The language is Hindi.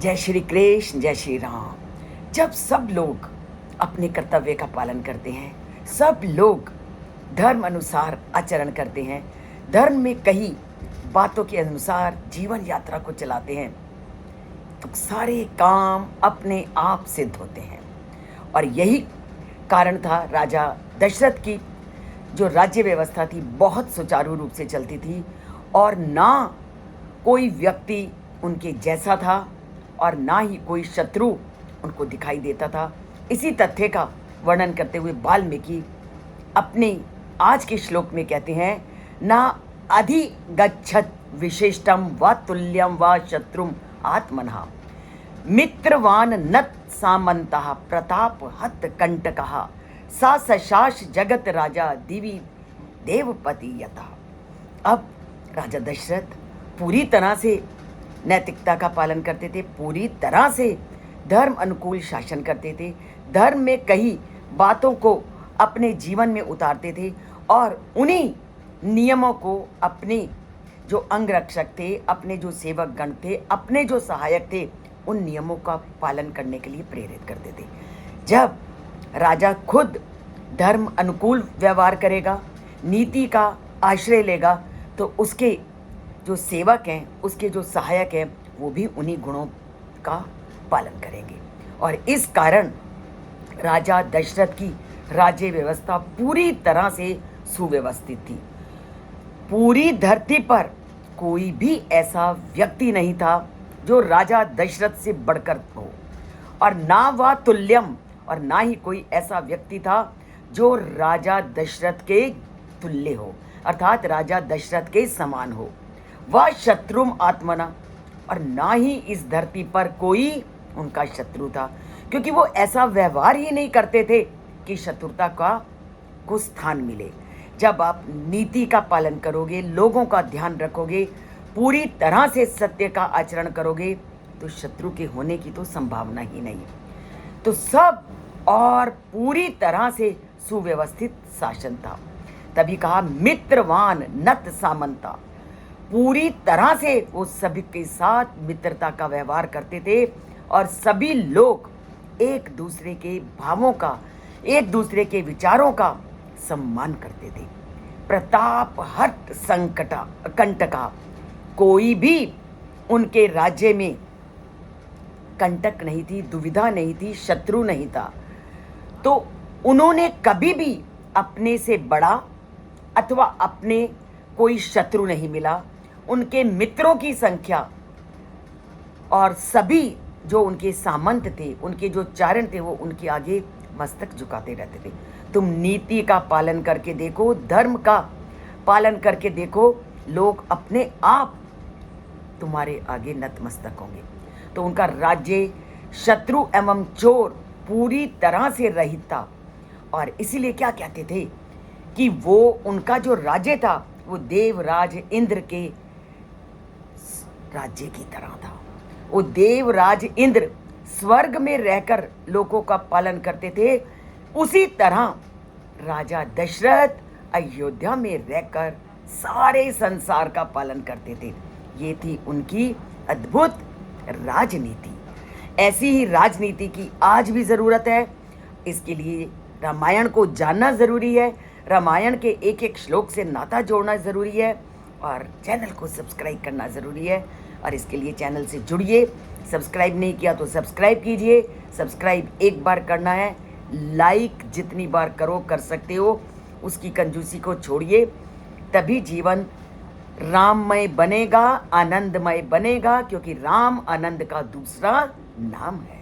जय श्री कृष्ण, जय श्री राम। जब सब लोग अपने कर्तव्य का पालन करते हैं, सब लोग धर्म अनुसार आचरण करते हैं, धर्म में कही बातों के अनुसार जीवन यात्रा को चलाते हैं, तो सारे काम अपने आप सिद्ध होते हैं। और यही कारण था राजा दशरथ की जो राज्य व्यवस्था थी बहुत सुचारू रूप से चलती थी और ना कोई व्यक्ति उनके जैसा था और ना ही कोई शत्रु उनको दिखाई देता था। इसी तथ्य का वर्णन करते हुए वाल्मीकि अपने आज के श्लोक में कहते हैं, ना अधिगच्छत विशिष्टम व तुल्यम व शत्रुम आत्मनः मित्रवान नत सामंतः प्रताप हत कंटकः सा सशास जगत राजा दिवि देवपति यथा। अब राजा दशरथ पूरी तरह से नैतिकता का पालन करते थे, पूरी तरह से धर्म अनुकूल शासन करते थे, धर्म में कही बातों को अपने जीवन में उतारते थे और उन्हीं नियमों को अपने जो अंगरक्षक थे, अपने जो सेवक गण थे, अपने जो सहायक थे, उन नियमों का पालन करने के लिए प्रेरित करते थे। जब राजा खुद धर्म अनुकूल व्यवहार करेगा, नीति का आश्रय लेगा, तो उसके जो सेवक हैं, उसके जो सहायक हैं, वो भी उन्हीं गुणों का पालन करेंगे। और इस कारण राजा दशरथ की राज्य व्यवस्था पूरी तरह से सुव्यवस्थित थी। पूरी धरती पर कोई भी ऐसा व्यक्ति नहीं था जो राजा दशरथ से बढ़कर हो, और ना वह तुल्यम, और ना ही कोई ऐसा व्यक्ति था जो राजा दशरथ के तुल्य हो, अर्थात राजा दशरथ के समान हो। वह शत्रुम आत्मना, और ना ही इस धरती पर कोई उनका शत्रु था, क्योंकि वो ऐसा व्यवहार ही नहीं करते थे कि शत्रुता का को स्थान मिले। जब आप नीति का पालन करोगे, लोगों का ध्यान रखोगे, पूरी तरह से सत्य का आचरण करोगे, तो शत्रु के होने की तो संभावना ही नहीं। तो सब और पूरी तरह से सुव्यवस्थित शासन था। तभी कहा मित्रवान नत सामंता, पूरी तरह से वो सभी के साथ मित्रता का व्यवहार करते थे और सभी लोग एक दूसरे के भावों का, एक दूसरे के विचारों का सम्मान करते थे। प्रताप हट संकटा कंटका, कोई भी उनके राज्य में कंटक नहीं थी, दुविधा नहीं थी, शत्रु नहीं था। तो उन्होंने कभी भी अपने से बड़ा अथवा अपने कोई शत्रु नहीं मिला। उनके मित्रों की संख्या और सभी जो उनके सामंत थे, उनके जो चारण थे, वो उनके आगे मस्तक झुकाते रहते थे। तुम नीति का पालन करके देखो, धर्म का पालन करके देखो, लोग अपने आप तुम्हारे आगे नतमस्तक होंगे। तो उनका राज्य शत्रु एवं चोर पूरी तरह से रहित था। और इसीलिए क्या कहते थे कि वो उनका जो राज्य था वो देवराज इंद्र के राज्य की तरह था। वो देवराज इंद्र स्वर्ग में रहकर लोगों का पालन करते थे, उसी तरह राजा दशरथ अयोध्या में रहकर सारे संसार का पालन करते थे। ये थी उनकी अद्भुत राजनीति। ऐसी ही राजनीति की आज भी ज़रूरत है। इसके लिए रामायण को जानना ज़रूरी है, रामायण के एक एक श्लोक से नाता जोड़ना ज़रूरी है, और चैनल को सब्सक्राइब करना ज़रूरी है। और इसके लिए चैनल से जुड़िए। सब्सक्राइब नहीं किया तो सब्सक्राइब कीजिए। सब्सक्राइब एक बार करना है, लाइक जितनी बार करो कर सकते हो, उसकी कंजूसी को छोड़िए। तभी जीवन राममय बनेगा, आनंदमय बनेगा, क्योंकि राम आनंद का दूसरा नाम है।